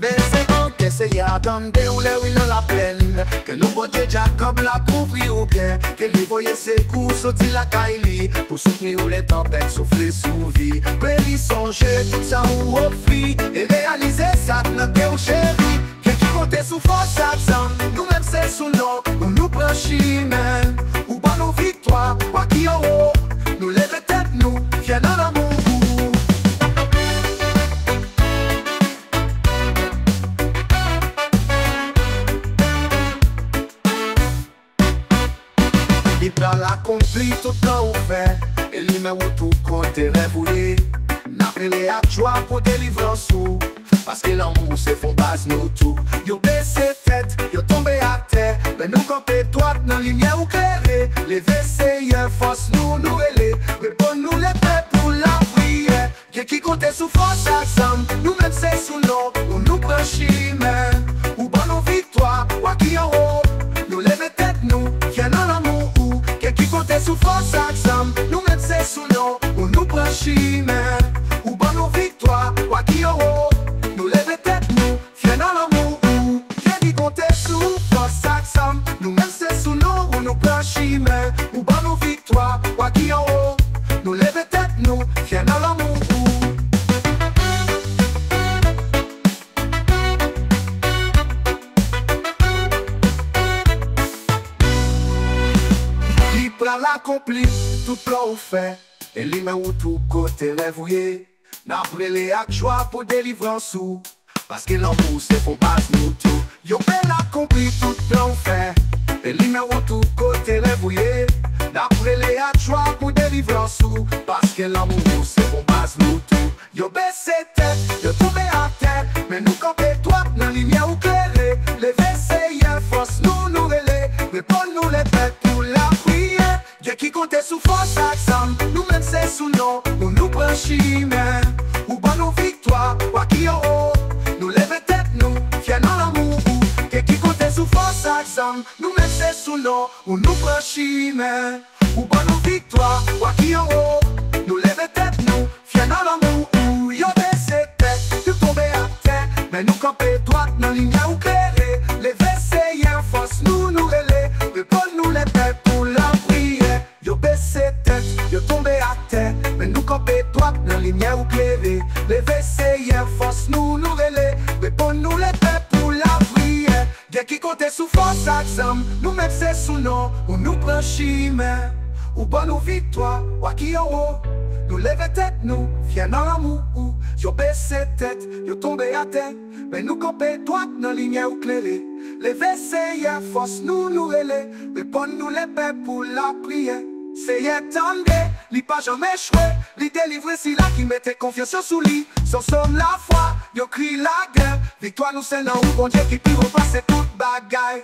Verset an ke se y attendé ou le oui dans la plaine. Que nous botte Jacob la couvri ou bien. Que lui voyait ses coups sorti la caille pour soutenir les tempêtes souffler sous vie. Prélis songer tout ça ou offrir et réaliser ça notre chéri. Que qui comptait sous force accent, nous même c'est sous nom, on nous prend chemin. Ou pas nos victoires, quoi qu'il y aura, nous lève tête nous, viens dans l'amour. Il plan l'accompli tout temps fait. Et lui met où tout côté rêvé. N'appelez à joie pour délivrance ou. Parce que l'amour c'est fond base nous tout. Yo baissé tête, yo tombé à terre. Mais nous campé droite dans lumière ou clairée. Les WC force nous nous relais. Répond nous les paix pour la prière. Qui comptait sous force ensemble. Nous même c'est sous nom. On nous prend chemin. Ou bon nos victoires, quoi qu'il y aura. Nous lève tête nous, viens dans l'amour. Qui comptait sous force ensemble, nous même c'est sous nom, on nous prend chemin. Ou bon nos victoires, quoi qu'il y aura, nous lève tête nous, viens dans l'amour. Qui comptait sous force ensemble, nous même c'est sous nom, on nous prend chemin. Ou bon nos victoires, quoi qu'il y aura, nous lève tête nous, viens dans l'amour. L'accompli, tout plan fait. Et lui met où tout côté rêvé. N'après les actes joie pour délivrance ou. Parce que l'amour c'est pour base nous tout. Yo ben accompli, tout plan fait. Et lui met où tout côté rêvé. N'après les actes joie pour délivrance ou. Parce que l'amour c'est pour base nous tout. Yo baissé tête, yo tombé à terre. Mais nous campé toi dans lumière ou clairée. Les WC force nous nous relais. Répond-nous les bêtes pour la prière. Qui comptait sous force ensemble, nous même c'est sous nom, on nous prend chemin. Ou bon nos victoires, quoi qu'il y aura, nous lève tête nous, viens dans l'amour. Qui comptait sous force ensemble, nous même c'est sous nom, on nous prend chemin. Ou bon nos victoires, quoi qu'il y aura, nous lève tête nous, viens dans l'amour. Yo baissé tête, tu tombé à terre, mais nous camper droite dans lumière ou clairée. Les WC force nous nous relais, répond-nous les bêtes pour la prière. Yo baissé tête, yo tombé à terre, mais nous campé droite dans lumière ou clairée. Les WC force nous nous relais, répond-nous les bêtes pour la prière. Qui comptait sous force ensemble, nous même c'est sous nom, on nous prend chemin. Ou bon nos victoires, quoi qu'il y aura, nous lève tête nous, viens dans l'amour. Yo baissé tête, yo tombé à terre, mais nous campé droite dans lumière ou clairée. Les WC force nous nous relais, répond-nous les paix pour la prière. C'est attendez, li pas jamais échoué, li délivré si là qui mettait confiance sous lui. Son somme la foi, yo crie la guerre, victoire nous c'est dans où bon Dieu qui peut repasser toute bagaille.